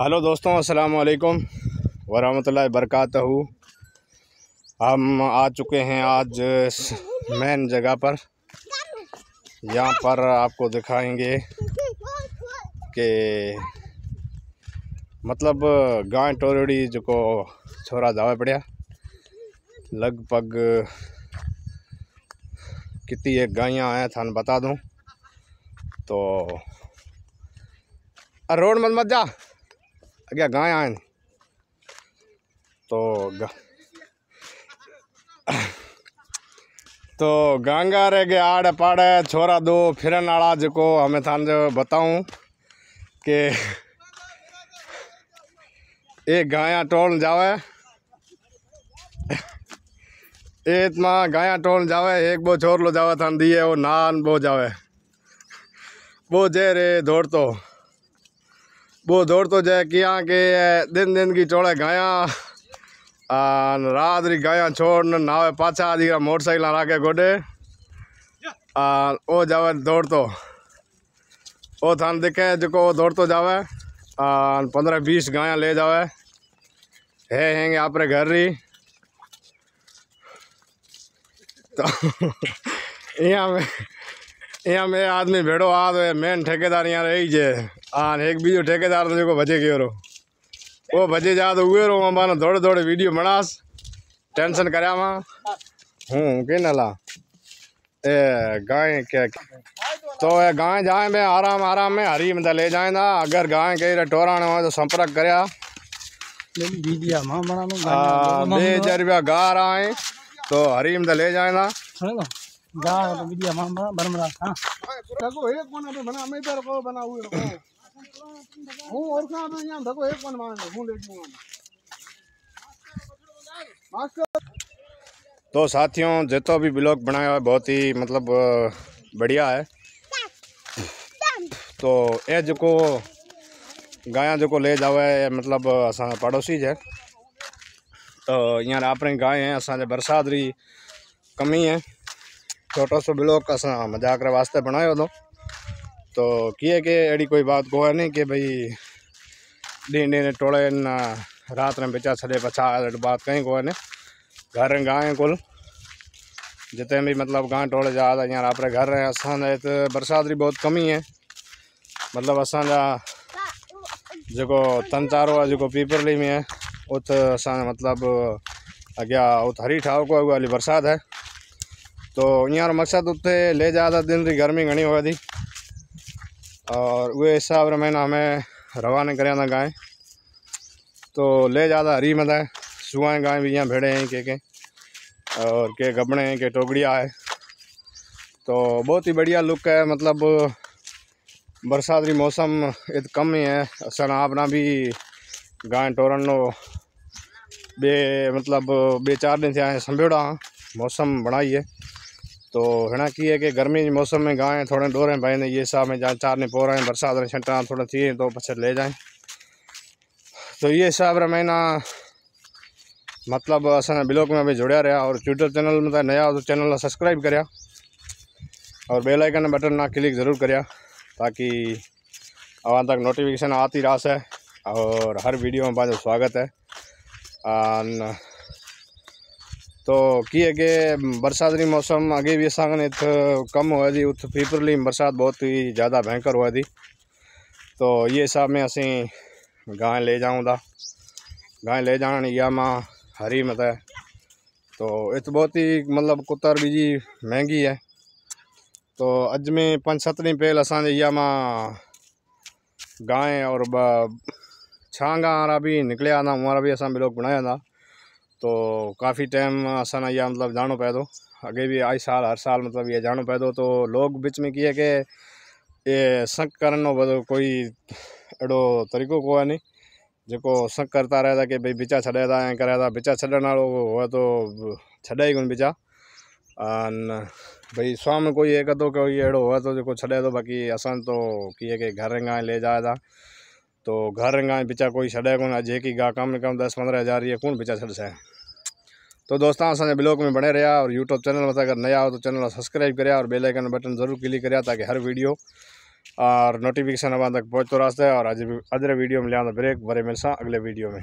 Hello दोस्तों, अस्सलाम वालेकुम वरहमतुल्लाहि बरकातहू। हम आ चुके हैं आज मेन जगह पर। यहाँ पर आपको दिखाएंगे कि मतलब गाय टोरड़ी जो को छोरा जावे पड़ा लगभग कितनी एक गायें हैं थान बता दूं तो रोड मत जा अगे गाय आए तो गांगा रे के आड़े पाड़े छोरा दो फिरन आला जो हमें थान जो बताऊं कि एक गाया टोल जावे एक माँ गाया टोल जावे एक बो छोर लो जावे थान दिए वो नान बो जावे वो जे रे दौड़तो जाए किया के दिन दिन की टोले गाया रात री गाया छोड़ नावे पाछा आदि मोटरसाइकिल राखे गोडे ओ जावे दौड़तो ओ थान दिखे जो दौड़तो जावे 15-20 गाया ले जावे हैंगे आपरे घर री तो यहाँ में आदमी भेड़ो आ मेन ठेकेदार यहाँ रही जे एक बीजो ठेकेदार जो भजे गयो रो वो भजे जा तो हुए रो मानो दौड़े दौड़े वीडियो बनास टेंशन करया मां के नला ए गाय क्या तो ये गाय जाए में आराम में हरी में ले जाए ना अगर गाय कहीं टोराने हो तो संपर्क करया 2000 रुपया गार आए तो हरी में ले जाए ना तो साथियों जितो भी ब्लॉग बनाया है बहुत ही मतलब बढ़िया है। तो ये जो गाया जो ले जावे मतलब असा पड़ोसी है तो यहाँ अपने गाय हैं असा बरसात री कमी है छोटो सो ब्लॉग असा मजाक रे वास्ते बनायो तो किए के एड़ी कोई बात को है नहीं कि भाई डी टोले रात ने बेचा छड़े पछा बात कहीं को है नहीं घर गाय कुल जितने भी मतलब गाय टोले जा यार आप घर है असा बरसात री बहुत कमी है मतलब असा जो तन चारो जो पीपरली में है उत असा मतलब अग्या उत हरी ठाव को वाली बरसात है तो यहाँ मकसद उत्ते ले जाता दिन की गर्मी घनी हो थी और वे हिसाब रे मैंने हमें रवाना कराया था गाय तो ले जाता हरी मत है सुहाए गाय भी यहाँ भेड़े हैं के और के गबड़े हैं के टोकड़िया है तो बहुत ही बढ़िया लुक है मतलब बरसात री मौसम इत कम ही है असन आपना भी गाय टोरन नो मतलब 2-4 दिन से संभेड़ा मौसम बनाई है तो है की है कि गर्मी मौसम में गाय थोड़े डोरे भाई ये हिसाब में जहाँ 4 ने पो रहे हैं बरसात में छंटा थोड़ा थी तो पछे ले जाएं तो ये हिसाब रे महीना मतलब असा ब्लॉग में भी जुड़िया रहा और यूट्यूब चैनल में नया हो तो चैनल सब्सक्राइब करिया और बेल आइकन बटन ना क्लिक ज़रूर करिया ताकि वहाँ तक नोटिफिकेशन आती रहा है और हर वीडियो में बाजू स्वागत है। तो किए के बरसात री मौसम आगे भी असा कम हुआ थी उत पीपरली बरसात बहुत ही ज़्यादा भयंकर हुआ थी तो ये हिसाब में असी गाय ले जाऊँ गाय ले जाने या माँ हरी मत है तो इत बहुत ही मतलब कुतर बीजी महंगी है तो अज में 5-7 दिन पहले असा या माँ गाय और छांगा वाला भी निकलिया था हमारा भी असा ब्लॉग बनाया था तो काफ़ी टाइम असा या मतलब जानो पै दो आगे भी आई साल हर साल मतलब ये जानो पै दो तो लोग बीच में किए के ये शक करनो कोई एड़ो तरीको को है नहीं जो शक करता रहता कि भाई बिचा छड़े था ऐं करे था बिचा छड़न वालों हो तो छड़े ही कोन बिचा भाई स्वाम कोई एक तो कोई एड़ो हो तो जो छड़े तो बाकी असा तो किए के घर गाय ले जाए था तो घर गाय बिचा कोई छड़े को जे की गा कम 10-15 हज़ार ये कौन बिचा छड़ से तो दोस्तों असांजे ब्लॉग में बने रहा और यूट्यूब चैनल में अगर नया हो तो चैनल सब्सक्राइब करिया और बेल आइकन बटन ज़रूर क्लिक करिया ताकि हर वीडियो और नोटिफिकेशन अब तक पहुँचते रास्ते। और अजरे वीडियो में लिया ब्रेक बड़े मिलसा अगले वीडियो में।